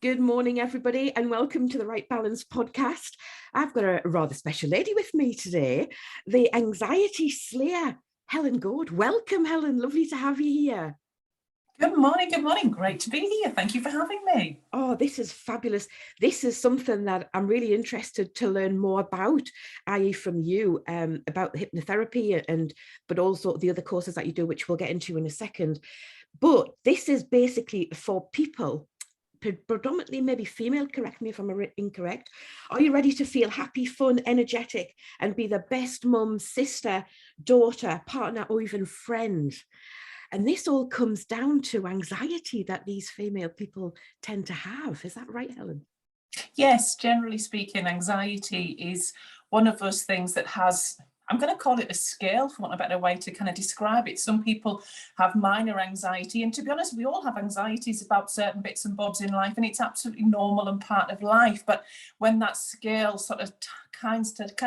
Good morning, everybody, and welcome to the Right Balance podcast. I've got a rather special lady with me today, the anxiety slayer, Helen Goad. Welcome, Helen. Lovely to have you here. Good morning. Good morning. Great to be here. Thank you for having me. Oh, this is fabulous. This is something that I'm really interested to learn more about, i.e. from you, about the hypnotherapy but also the other courses that you do, which we'll get into in a second. But this is basically for people, predominantly maybe female, correct me if I'm incorrect. Are you ready to feel happy, fun, energetic, and be the best mum, sister, daughter, partner, or even friend? And this all comes down to anxiety that these female people tend to have. Is that right, Helen? Yes, generally speaking, anxiety is one of those things that has, I'm going to call it a scale, for want of a better way to kind of describe it. Some people have minor anxiety, and to be honest, we all have anxieties about certain bits and bobs in life, and it's absolutely normal and part of life. But when that scale sort of kind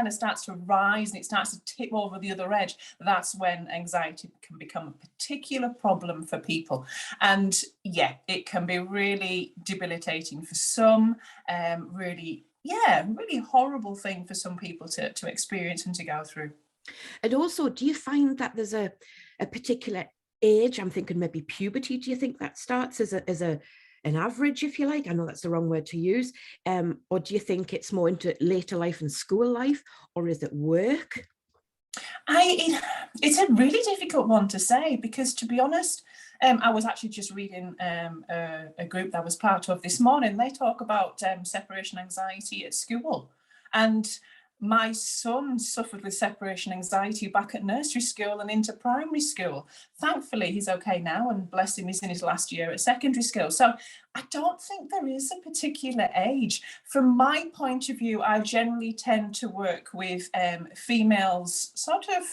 of starts to rise and it starts to tip over the other edge, that's when anxiety can become a particular problem for people. And yeah, it can be really debilitating for some, really horrible thing for some people to experience and to go through. And also, do you find that there's a particular age? I'm thinking maybe puberty. Do you think that starts as an average, if you like? I know that's the wrong word to use. Or do you think it's more into later life and school life, or is it work? It's a really difficult one to say, because to be honest, I was actually just reading a group that I was part of this morning. They talk about separation anxiety at school, and my son suffered with separation anxiety back at nursery school and into primary school. Thankfully, he's okay now, and bless him, he's in his last year at secondary school. So I don't think there is a particular age. From my point of view, I generally tend to work with females sort of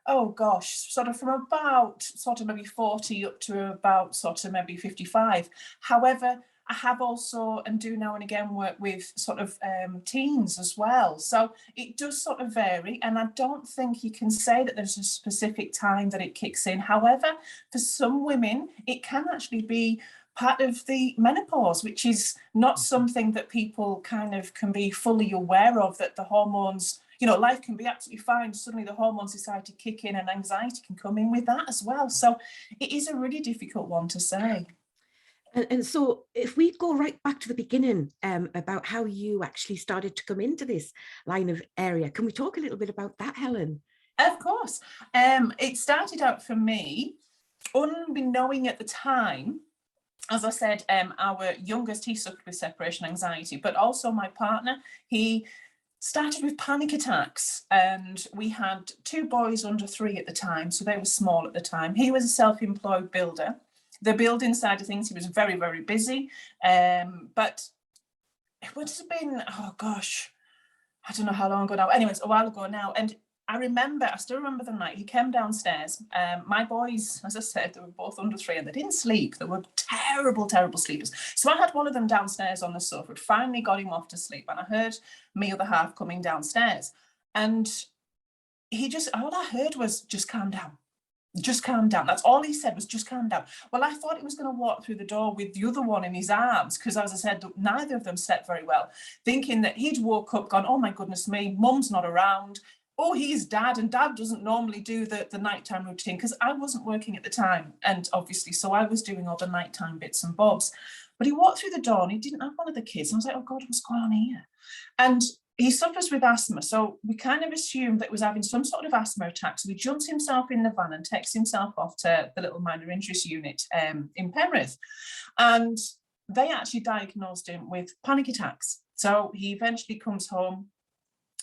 from about sort of maybe 40 up to about sort of maybe 55. However, I have also, and do now and again, work with sort of teens as well. So it does sort of vary, and I don't think you can say that there's a specific time that it kicks in. However, for some women, it can actually be part of the menopause, which is not something that people kind of can be fully aware of, that the hormones, life can be absolutely fine. Suddenly the hormones decide to kick in, and anxiety can come in with that as well. So it is a really difficult one to say. And so if we go right back to the beginning, about how you actually started to come into this line of area, can we talk a little bit about that, Helen? Of course. It started out for me, unbeknowing at the time. As I said, our youngest, he suffered with separation anxiety, but also my partner, he started with panic attacks, and we had two boys under 3 at the time, so they were small at the time. He was a self-employed builder. The building side of things, he was very, very busy, but it would have been, oh gosh, I don't know how long ago now. Anyways, a while ago now. And I still remember the night he came downstairs. My boys, as I said, they were both under 3 and they didn't sleep. They were terrible, terrible sleepers. So I had one of them downstairs on the sofa, finally got him off to sleep. And I heard my other half coming downstairs. And all I heard was, just calm down. Just calm down. That's all he said, was just calm down. Well, I thought he was going to walk through the door with the other one in his arms, because, as I said, neither of them slept very well, thinking that he'd woke up, gone, oh my goodness me, mum's not around. Oh, he's dad, and dad doesn't normally do the nighttime routine, because I wasn't working at the time, and obviously, so I was doing all the nighttime bits and bobs. But he walked through the door and he didn't have one of the kids. And I was like, oh God, what's going on here? And he suffers with asthma, so we kind of assumed that he was having some sort of asthma attack. So he jumps himself in the van and takes himself off to the little minor injuries unit in Penrith. And they actually diagnosed him with panic attacks. So he eventually comes home,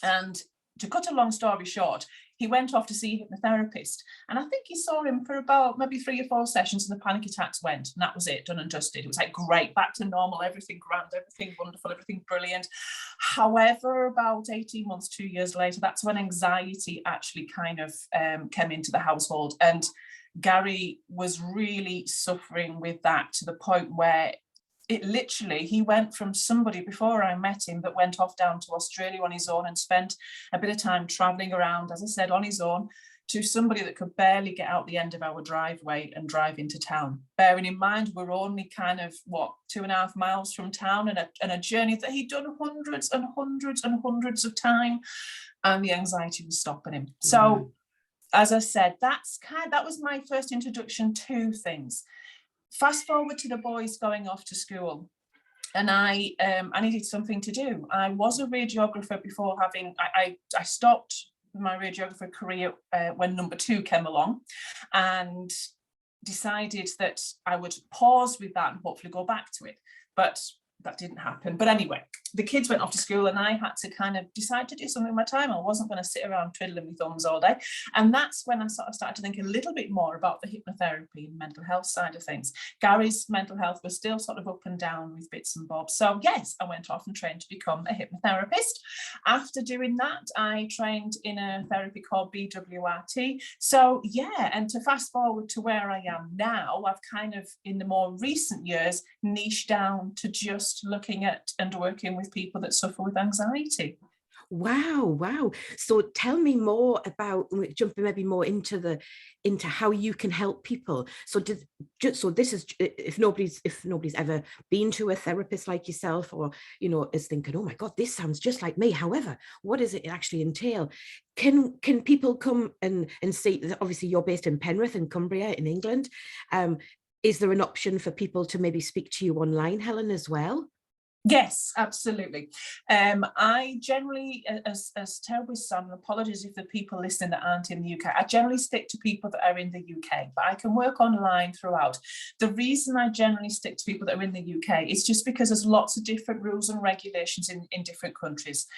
and to cut a long story short, he went off to see a hypnotherapist. And I think he saw him for about maybe 3 or 4 sessions, and the panic attacks went, and that was it, done and dusted. It was like, great, back to normal, everything grand, everything wonderful, everything brilliant. However, about 18 months, 2 years later, that's when anxiety actually kind of came into the household. And Gary was really suffering with that, to the point where he went from somebody before I met him that went off down to Australia on his own and spent a bit of time traveling around, as I said, on his own, to somebody that could barely get out the end of our driveway and drive into town. Bearing in mind, we're only kind of, 2.5 miles from town, and a journey that he'd done hundreds and hundreds and hundreds of times, and the anxiety was stopping him. So, as I said, that was my first introduction to things. Fast forward to the boys going off to school. And I needed something to do. I was a radiographer before I stopped my radiographer career when number 2 came along, and decided that I would pause with that and hopefully go back to it. But that didn't happen. But anyway, the kids went off to school and I had to kind of decide to do something with my time. I wasn't going to sit around twiddling my thumbs all day. And that's when I sort of started to think a little bit more about the hypnotherapy and mental health side of things. Gary's mental health was still sort of up and down with bits and bobs. So yes, I went off and trained to become a hypnotherapist. After doing that, I trained in a therapy called BWRT. So yeah, and to fast forward to where I am now, I've kind of, in the more recent years, niched down to just looking at and working with people that suffer with anxiety. Wow. So tell me more about, jumping maybe more into how you can help people. So this is, if nobody's ever been to a therapist like yourself, or is thinking, oh my God, this sounds just like me. However, what does it actually entail? Can people come and see? Obviously, you're based in Penrith in Cumbria in England. Is there an option for people to maybe speak to you online, Helen, as well? Yes, absolutely. I generally, as terrible as some, apologies if the people listening that aren't in the UK, I generally stick to people that are in the UK, but I can work online throughout. The reason I generally stick to people that are in the UK is just because there's lots of different rules and regulations in different countries.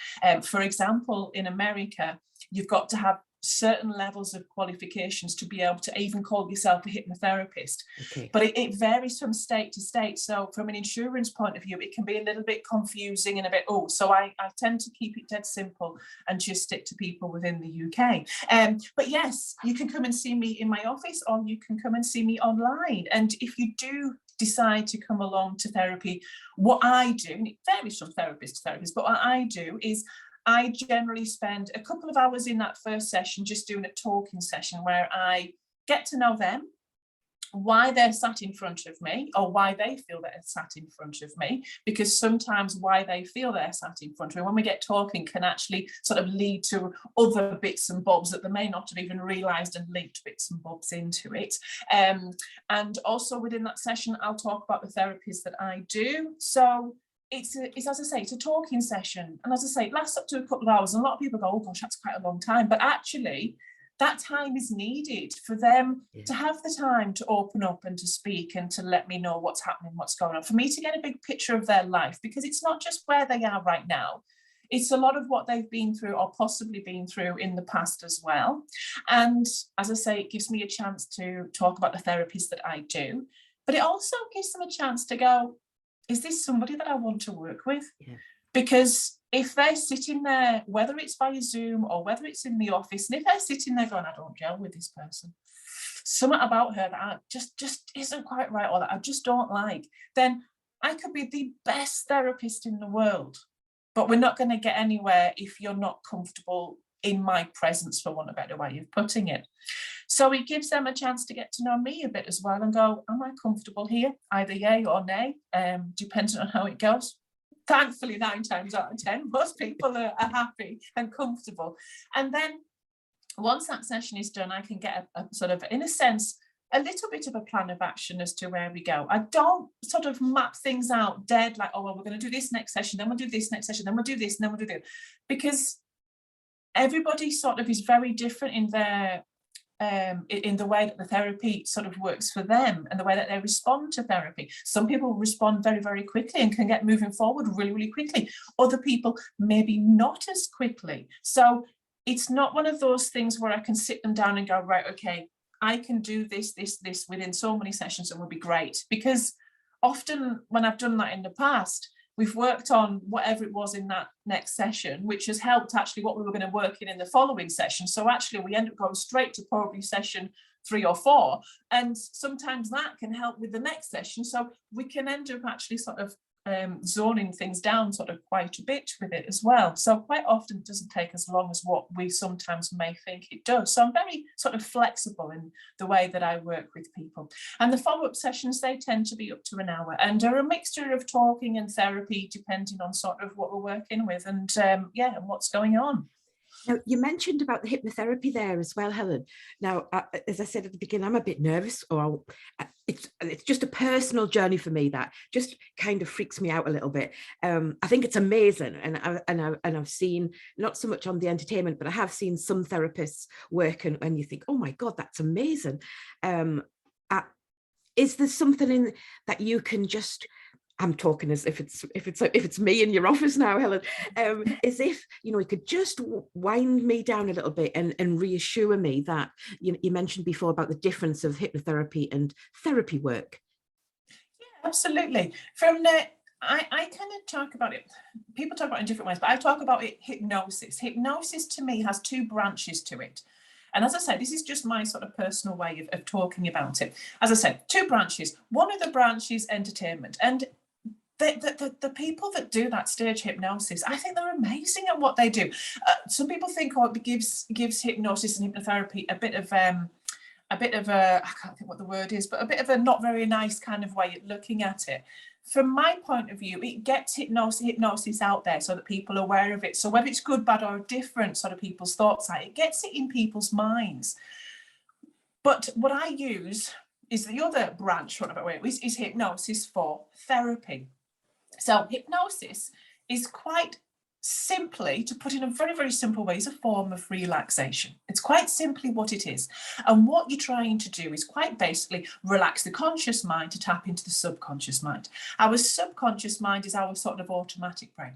For example, in America, you've got to have certain levels of qualifications to be able to even call yourself a hypnotherapist. Okay. But it varies from state to state. So from an insurance point of view, it can be a little bit confusing and a bit, so I tend to keep it dead simple and just stick to people within the UK. But yes, you can come and see me in my office, or you can come and see me online. And if you do decide to come along to therapy, what I do, and it varies from therapist to therapist, but what I do is I generally spend a couple of hours in that first session just doing a talking session where I get to know them, why they're sat in front of me, or why they feel they're sat in front of me, because sometimes why they feel they're sat in front of me when we get talking can actually sort of lead to other bits and bobs that they may not have even realised, and linked bits and bobs into it. And also within that session, I'll talk about the therapies that I do. So it's as I say, it's a talking session, and as I say, it lasts up to a couple of hours, and a lot of people go, oh gosh, that's quite a long time, but actually that time is needed for them to have the time to open up and to speak and to let me know what's happening, what's going on, for me to get a big picture of their life, because it's not just where they are right now, it's a lot of what they've been through or possibly been through in the past as well. And as I say, it gives me a chance to talk about the therapies that I do, but it also gives them a chance to go, is this somebody that I want to work with? Yeah. Because if they're sitting there, whether it's via Zoom or whether it's in the office, and if they're sitting there going, I don't gel with this person, something about her that just isn't quite right, or that I just don't like, then I could be the best therapist in the world, but we're not going to get anywhere if you're not comfortable in my presence, for want of a better way of putting it. So it gives them a chance to get to know me a bit as well and go, am I comfortable here? Either yay or nay, depending on how it goes. Thankfully, 9 times out of 10, most people are happy and comfortable. And then once that session is done, I can get a sort of, in a sense, a little bit of a plan of action as to where we go. I don't sort of map things out dead, like, oh, well, we're going to do this next session, then we'll do this next session, then we'll do this, and then we'll do that. Because everybody sort of is very different in their in the way that the therapy sort of works for them and the way that they respond to therapy. Some people respond very, very quickly and can get moving forward really, really quickly. Other people maybe not as quickly. So it's not one of those things where I can sit them down and go, right, okay, I can do this within so many sessions and will be great. Because often when I've done that in the past, we've worked on whatever it was in that next session, which has helped actually what we were going to work in the following session. So actually we end up going straight to probably session 3 or 4. And sometimes that can help with the next session. So we can end up actually sort of zoning things down sort of quite a bit with it as well. So quite often it doesn't take as long as what we sometimes may think it does. So I'm very sort of flexible in the way that I work with people. And the follow-up sessions, they tend to be up to an hour and are a mixture of talking and therapy, depending on sort of what we're working with and and what's going on. Now, you mentioned about the hypnotherapy there as well, Helen. Now, as I said at the beginning, I'm a bit nervous, or it's just a personal journey for me that just kind of freaks me out a little bit. I think it's amazing, and I've seen, not so much on the entertainment, but I have seen some therapists work, and you think, oh my God, that's amazing. Is there something in that you can just, I'm talking as if it's me in your office now, Helen, as if, you could just wind me down a little bit and reassure me that, you mentioned before about the difference of hypnotherapy and therapy work. Yeah, absolutely. From the, I kind of talk about it, people talk about it in different ways, but I talk about it, hypnosis. Hypnosis to me has two branches to it. And as I said, this is just my sort of personal way of talking about it. As I said, two branches. One of the branches, entertainment. And the people that do that stage hypnosis, I think they're amazing at what they do. Some people think, it gives hypnosis and hypnotherapy a bit of a, I can't think what the word is, but a bit of a not very nice kind of way of looking at it. From my point of view, it gets hypnosis out there so that people are aware of it. So whether it's good, bad, or different sort of people's thoughts, it gets it in people's minds. But what I use is the other branch, is hypnosis for therapy. So hypnosis is quite simply, to put in a very, very simple way, is a form of relaxation. It's quite simply what it is. And what you're trying to do is quite basically relax the conscious mind to tap into the subconscious mind. Our subconscious mind is our sort of automatic brain.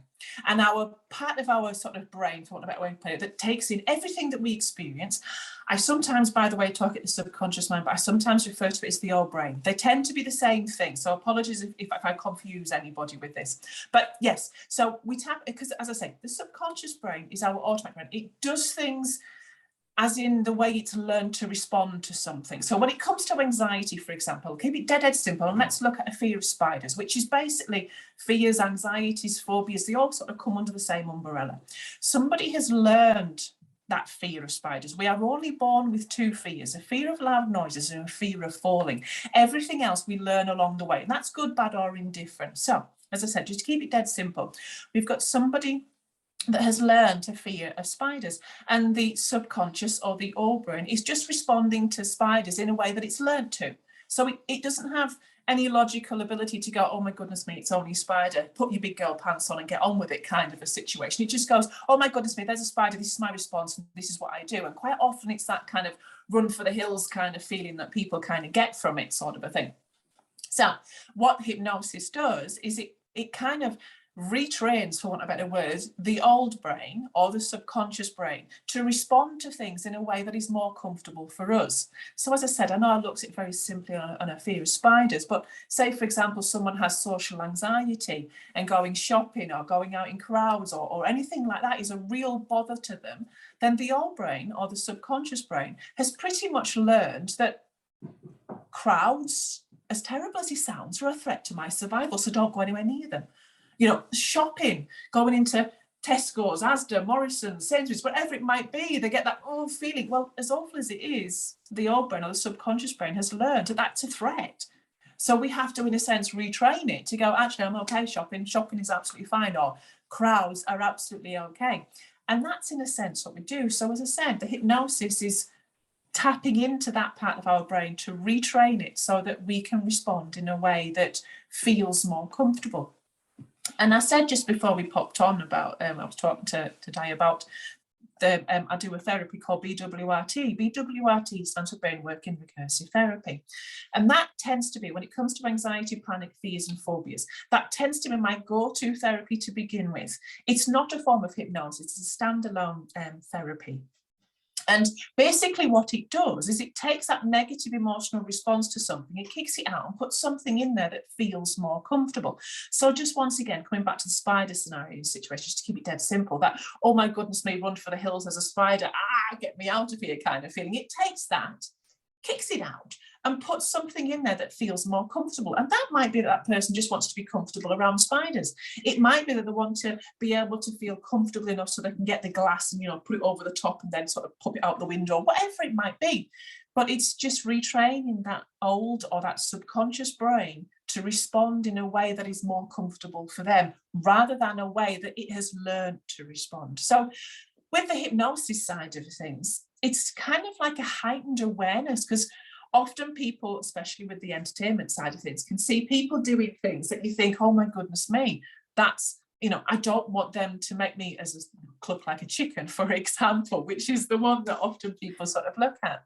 And our part of our sort of brain, for want of a better way to put it, that takes in everything that we experience. I sometimes, by the way, talk at the subconscious mind, but I sometimes refer to it as the old brain. They tend to be the same thing. So apologies if I confuse anybody with this. But yes, so we tap, because as I say, the subconscious brain is our automatic brain. It does things as in the way it's learned to respond to something. So when it comes to anxiety, for example, keep it dead simple, and let's look at a fear of spiders, which is basically fears, anxieties, phobias, they all sort of come under the same umbrella. Somebody has learned that fear of spiders. We are only born with two fears, a fear of loud noises and a fear of falling. Everything else we learn along the way, and that's good, bad, or indifferent. So, as I said, just to keep it dead simple, we've got somebody that has learned a fear of spiders, and the subconscious or the old brain is just responding to spiders in a way that it's learned to. So it doesn't have any logical ability to go, oh my goodness me, it's only a spider, put your big girl pants on and get on with it kind of a situation. It just goes, oh my goodness me, there's a spider, this is my response, and this is what I do. And quite often it's that kind of run for the hills kind of feeling that people kind of get from it, sort of a thing. So what hypnosis does is it kind of retrains, for want of better words, the old brain or the subconscious brain to respond to things in a way that is more comfortable for us. So as I said, I know I looked at it very simply on a fear of spiders, but say, for example, someone has social anxiety and going shopping or going out in crowds or anything like that is a real bother to them, then the old brain or the subconscious brain has pretty much learned that crowds, as terrible as it sounds, are a threat to my survival, so don't go anywhere near them. Shopping, going into Tesco's, Asda, Morrison's, Sainsbury's, whatever it might be, they get that feeling. Well, as awful as it is, the old brain or the subconscious brain has learned that that's a threat. So we have to, in a sense, retrain it to go, actually, I'm okay shopping. Shopping is absolutely fine, or crowds are absolutely okay. And that's, in a sense, what we do. So as I said, the hypnosis is tapping into that part of our brain to retrain it so that we can respond in a way that feels more comfortable. And I said just before we popped on about, I was talking to Di about I do a therapy called BWRT. BWRT stands for Brain Working Recursive Therapy. And that tends to be, when it comes to anxiety, panic, fears and phobias, that tends to be my go-to therapy to begin with. It's not a form of hypnosis, it's a standalone therapy. And basically what it does is it takes that negative emotional response to something, it kicks it out and puts something in there that feels more comfortable. So just once again, coming back to the spider scenario situation, just to keep it dead simple, that, oh my goodness me, run for the hills, there's a spider, get me out of here kind of feeling. It takes that kicks it out and puts something in there that feels more comfortable. And that might be that person just wants to be comfortable around spiders. It might be that they want to be able to feel comfortable enough so they can get the glass and, you know, put it over the top and then sort of pop it out the window, whatever it might be. But it's just retraining that old or that subconscious brain to respond in a way that is more comfortable for them, rather than a way that it has learned to respond. So with the hypnosis side of things, it's kind of like a heightened awareness, because often people, especially with the entertainment side of things, can see people doing things that you think, oh my goodness me, that's, you know, I don't want them to make me as a cluck like a chicken, for example, which is the one that often people sort of look at.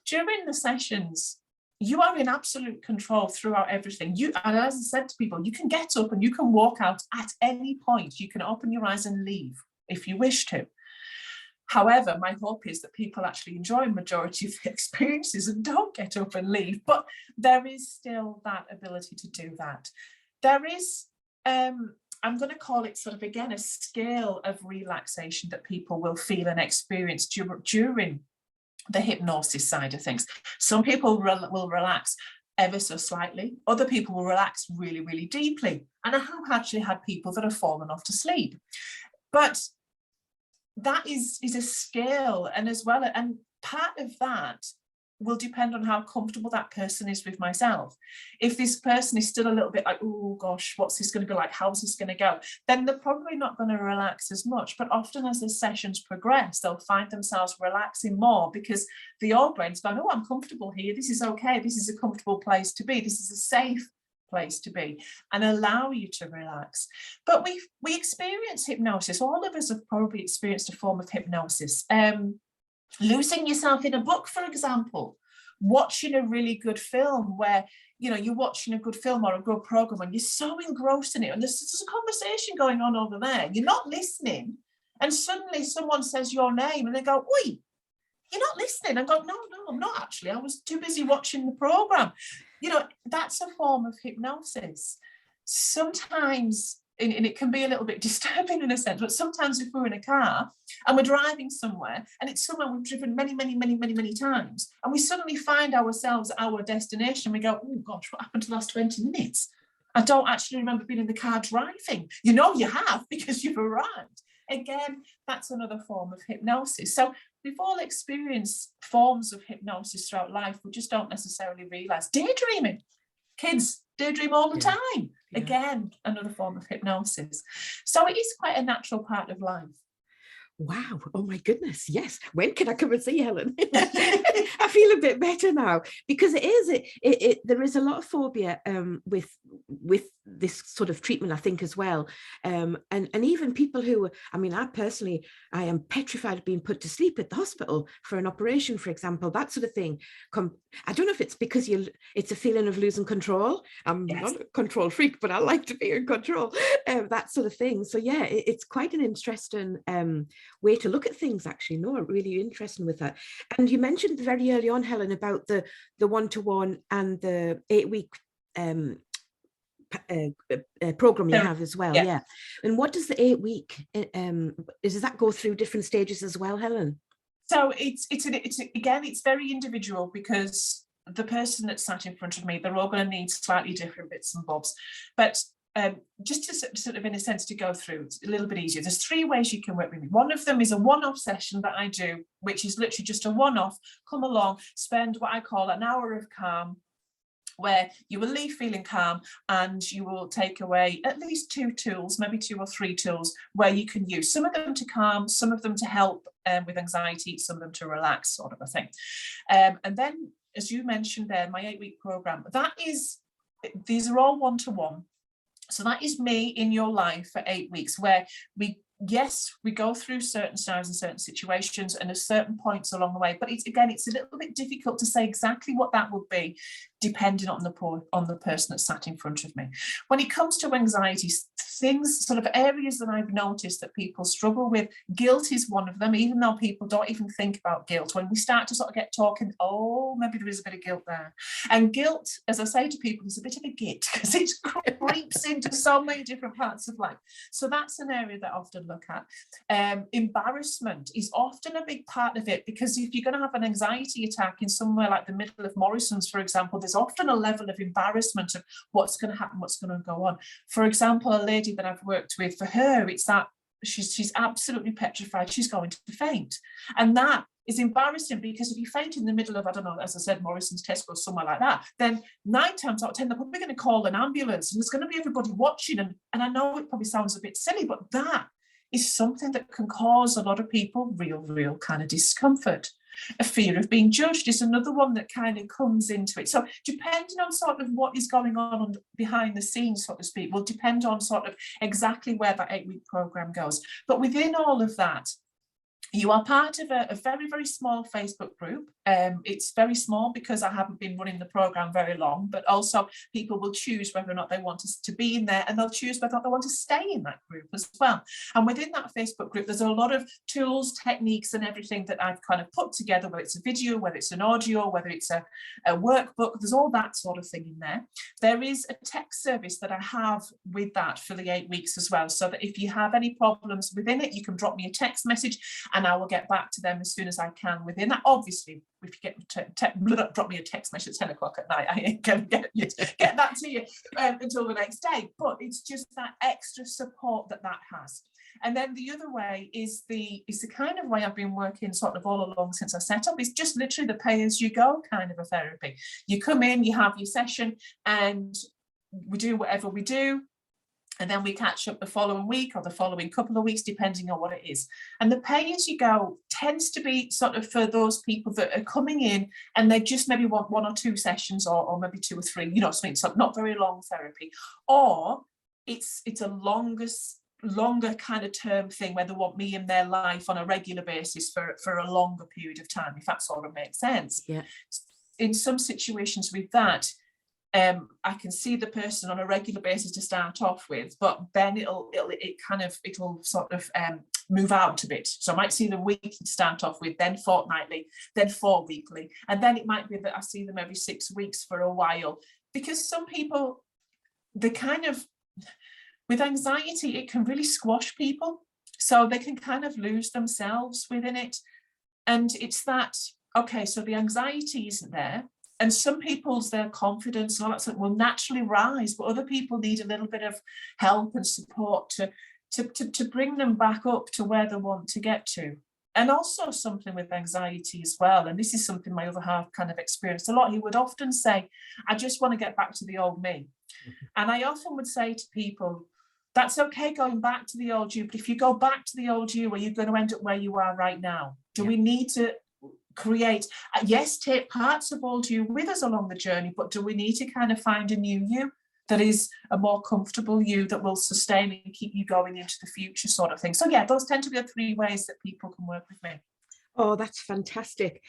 During the sessions, you are in absolute control throughout everything. And as I said to people, you can get up and you can walk out at any point. You can open your eyes and leave if you wish to. However, my hope is that people actually enjoy majority of the experiences and don't get up and leave. But there is still that ability to do that. There is, I'm going to call it sort of, again, a scale of relaxation that people will feel and experience during the hypnosis side of things. Some people will relax ever so slightly. Other people will relax really, really deeply. And I have actually had people that have fallen off to sleep. But that is a scale, and as well, and part of that will depend on how comfortable that person is with myself. If this person is still a little bit like, oh gosh, what's this going to be like? How's this going to go? Then they're probably not going to relax as much. But often as the sessions progress, they'll find themselves relaxing more, because the old brain's going, oh, I'm comfortable here. This is okay. This is a comfortable place to be. This is a safe place to be, and allow you to relax. But we experience hypnosis. All of us have probably experienced a form of hypnosis. Losing yourself in a book, for example, watching a really good film where, you know, you're watching a good film or a good program and you're so engrossed in it, and there's a conversation going on over there, you're not listening, and suddenly someone says your name and they go, oi, you're not listening. I go, no, I'm not actually. I was too busy watching the program. You know, that's a form of hypnosis. Sometimes, and it can be a little bit disturbing in a sense, but sometimes if we're in a car and we're driving somewhere and it's somewhere we've driven many times, and we suddenly find ourselves at our destination, we go, oh gosh, what happened to the last 20 minutes? I don't actually remember being in the car driving. You know you have, because you've arrived. Again, that's another form of hypnosis. So we've all experienced forms of hypnosis throughout life. We just don't necessarily realise. Daydreaming. Kids daydream all the time. Yeah. Again, another form of hypnosis. So it is quite a natural part of life. Wow. Oh my goodness. Yes. When can I come and see Helen? I feel a bit better now, because there is a lot of phobia with this sort of treatment, I think, as well. And even people who, I mean, I am petrified of being put to sleep at the hospital for an operation, for example, that sort of thing. I don't know if it's because it's a feeling of losing control. I'm not a control freak, but I like to be in control, that sort of thing. So yeah, it's quite an interesting way to look at things, actually. No, really interesting with that. And you mentioned very early on, Helen, about the one-to-one and the 8-week program you have as well. Yeah. And what does the 8-week does that go through different stages as well, Helen? So it's very individual, because the person that's sat in front of me, they're all going to need slightly different bits and bobs. But just to sort of, in a sense, to go through, it's a little bit easier. There's 3 ways you can work with me. One of them is a one-off session that I do, which is literally just a one-off. Come along, spend what I call an hour of calm, where you will leave feeling calm, and you will take away at least 2 tools, maybe 2 or 3 tools, where you can use some of them to calm, some of them to help with anxiety, some of them to relax, sort of a thing. And then, as you mentioned there, my 8-week program, these are all one-to-one. So that is me in your life for 8 weeks, where we go through certain styles and certain situations and at certain points along the way. But it's a little bit difficult to say exactly what that would be, depending on the person that's sat in front of me. When it comes to anxiety, things, sort of areas that I've noticed that people struggle with, guilt is one of them, even though people don't even think about guilt. When we start to sort of get talking, oh, maybe there is a bit of guilt there. And guilt, as I say to people, is a bit of a git, because it creeps into so many different parts of life. So that's an area that often look at. Embarrassment is often a big part of it, because if you're going to have an anxiety attack in somewhere like the middle of Morrison's, for example, there's often a level of embarrassment of what's going to happen, what's going to go on. For example, a lady that I've worked with, for her, it's that she's absolutely petrified she's going to faint. And that is embarrassing, because if you faint in the middle of, I don't know, as I said, Morrison's, Tesco, somewhere like that, then 9 times out of 10, they're probably going to call an ambulance, and there's going to be everybody watching. And I know it probably sounds a bit silly, but that is something that can cause a lot of people real kind of discomfort. A fear of being judged is another one that kind of comes into it. So depending on sort of what is going on behind the scenes, so to speak, will depend on sort of exactly where that 8-week program goes. But within all of that, you are part of a very, very small Facebook group. It's very small because I haven't been running the program very long, but also people will choose whether or not they want us to be in there, and they'll choose whether or not they want to stay in that group as well. And within that Facebook group, there's a lot of tools, techniques, and everything that I've kind of put together, whether it's a video, whether it's an audio, whether it's a workbook, there's all that sort of thing in there. There is a text service that I have with that for the 8 weeks as well, so that if you have any problems within it, you can drop me a text message and I will get back to them as soon as I can within that. Obviously, if you drop me a text message at 10 o'clock at night, I ain't going to get that to you until the next day. But it's just that extra support that has. And then the other way is the kind of way I've been working sort of all along since I set up, is just literally the pay-as-you-go kind of a therapy. You come in, you have your session, and we do whatever we do. And then we catch up the following week or the following couple of weeks, depending on what it is. And the pay as you go tends to be sort of for those people that are coming in and they just maybe want 1 or 2 sessions, or maybe 2 or 3, something, so not very long therapy. Or it's a longer kind of term thing where they want me in their life on a regular basis for a longer period of time, if that sort of makes sense. Yeah. In some situations with that, I can see the person on a regular basis to start off with, but then it'll sort of move out a bit. So I might see them weekly to start off with, then fortnightly, then 4 weekly, and then it might be that I see them every 6 weeks for a while. Because some people, they kind of, with anxiety, it can really squash people, so they can kind of lose themselves within it. And it's that, okay, so the anxiety isn't there. And some people's, their confidence and all that stuff will naturally rise, but other people need a little bit of help and support to bring them back up to where they want to get to. And also something with anxiety as well, and this is something my other half kind of experienced a lot. He would often say, I just want to get back to the old me. And I often would say to people, that's okay going back to the old you, but if you go back to the old you, are you going to end up where you are right now? Do we need to create, yes, take parts of old you with us along the journey, but do we need to kind of find a new you that is a more comfortable you that will sustain and keep you going into the future, sort of thing? So yeah, those tend to be the 3 ways that people can work with me. Oh, that's fantastic.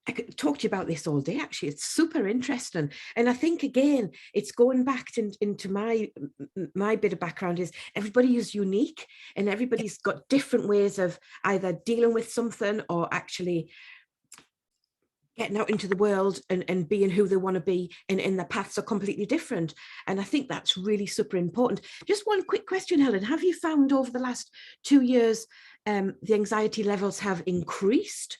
I could talk to you about this all day, actually. It's super interesting. And I think, again, it's going back into my bit of background is everybody is unique and everybody's got different ways of either dealing with something or actually getting out into the world and being who they want to be, and the paths are completely different. And I think that's really super important. Just one quick question, Helen. Have you found over the last 2 years the anxiety levels have increased?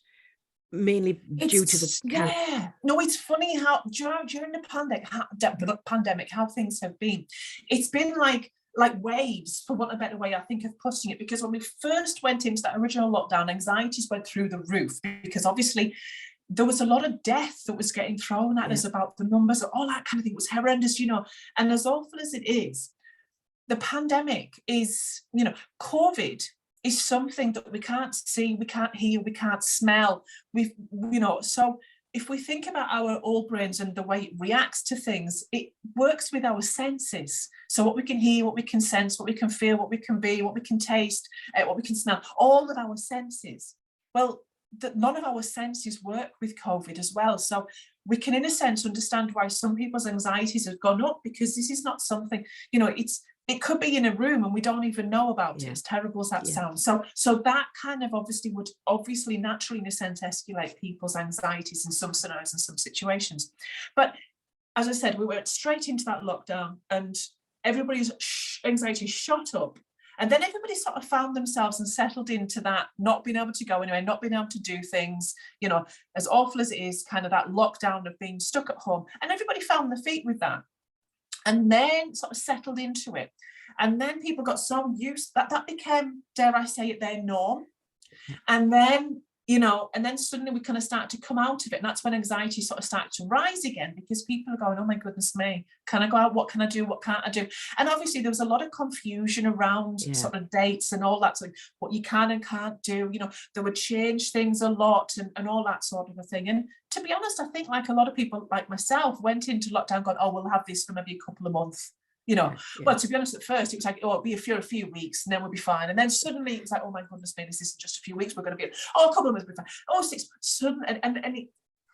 Mainly due to the no, it's funny how during the pandemic how things have been. It's been like waves, for want of a better way I think of putting it, because when we first went into that original lockdown, anxieties went through the roof, because obviously there was a lot of death that was getting thrown at us about the numbers, all that kind of thing. It was horrendous, and as awful as it is, the pandemic is, COVID is something that we can't see, we can't hear, we can't smell. So if we think about our old brains and the way it reacts to things, it works with our senses. So what we can hear, what we can sense, what we can feel, what we can be, what we can taste, what we can smell, all of our senses. Well, none of our senses work with COVID as well. So we can, in a sense, understand why some people's anxieties have gone up, because this is not something, it could be in a room and we don't even know about it, as terrible as that sounds. So that kind of would naturally, in a sense, escalate people's anxieties in some scenarios and some situations. But as I said, we went straight into that lockdown and everybody's anxiety shot up. And then everybody sort of found themselves and settled into that, not being able to go anywhere, not being able to do things, you know, as awful as it is, kind of that lockdown of being stuck at home. And everybody found their feet with that. And then sort of settled into it. And then people got so used that became, dare I say it, their norm. And then, you know, and then suddenly we kind of start to come out of it. And that's when anxiety sort of started to rise again, because people are going, oh my goodness me, can I go out? What can I do? What can't I do? And obviously there was a lot of confusion around sort of dates and all that, so what you can and can't do. You know, they would change things a lot and all that sort of a thing. And to be honest, I think like a lot of people like myself went into lockdown going, oh, we'll have this for maybe a couple of months. You know, well, to be honest, at first it was like, oh, it'll be a few weeks and then we'll be fine. And then suddenly it was like, oh my goodness me, this isn't just a few weeks, we're going to be, oh, a couple of months, we'll be fine. Oh, 6 months, suddenly, and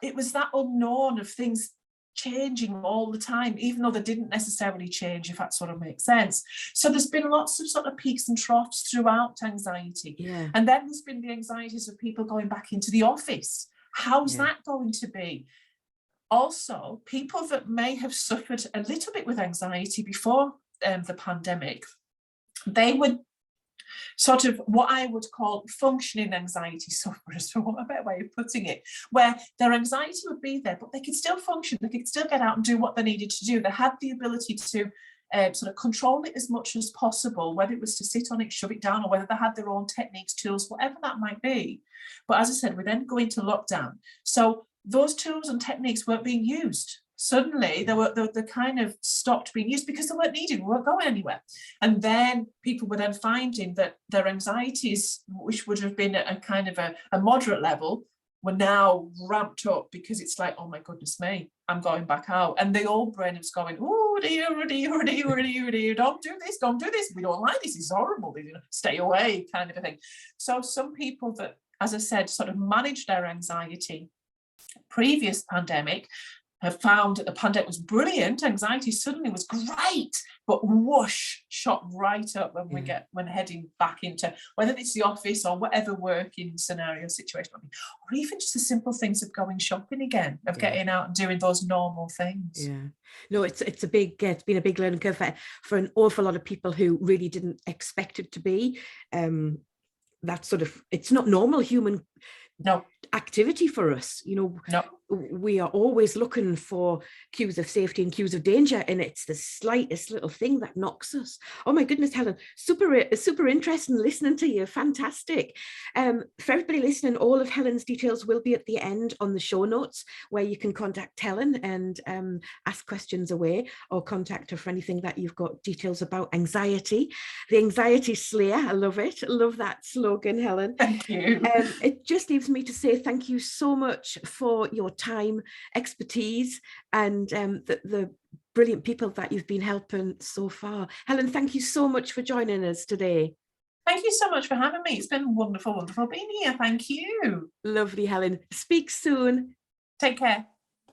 it was that unknown of things changing all the time, even though they didn't necessarily change, if that sort of makes sense. So there's been lots of sort of peaks and troughs throughout anxiety. Yeah. And then there's been the anxieties of people going back into the office. How's that going to be? Also, people that may have suffered a little bit with anxiety before the pandemic, they would sort of what I would call functioning anxiety sufferers, for a better way of putting it, where their anxiety would be there, but they could still function, they could still get out and do what they needed to do. They had the ability to sort of control it as much as possible, whether it was to sit on it, shove it down, or whether they had their own techniques, tools, whatever that might be. But as I said, we then go into lockdown. So those tools and techniques weren't being used. Suddenly they kind of stopped being used because they weren't needed, we weren't going anywhere. And then people were then finding that their anxieties, which would have been a kind of a moderate level, were now ramped up because it's like, oh my goodness me, I'm going back out. And the old brain is going, oh dear, oh dear, oh dear, oh dear, oh dear, don't do this, we don't like this, it's horrible, stay away, kind of a thing. So some people that, as I said, sort of managed their anxiety previous pandemic have found that the pandemic was brilliant. Anxiety suddenly was great, but whoosh, shot right up when heading back into, whether it's the office or whatever working scenario situation, or even just the simple things of going shopping again, of getting out and doing those normal things. Yeah, no, it's been a big learning curve for an awful lot of people who really didn't expect it to be. That sort of, it's not normal human activity for us, you know. We are always looking for cues of safety and cues of danger, and it's the slightest little thing that knocks us. Oh my goodness, Helen, super interesting listening to you. Fantastic. For everybody listening, all of Helen's details will be at the end on the show notes, where you can contact Helen and ask questions away, or contact her for anything that you've got details about anxiety. The Anxiety Slayer, I love it. I love that slogan, Helen. Thank you. It just leaves me to say thank you so much for your time, expertise, and the brilliant people that you've been helping so far. Helen, thank you so much for joining us today. Thank you so much for having me. It's been wonderful being here. Thank you. Lovely, Helen. Speak soon. Take care.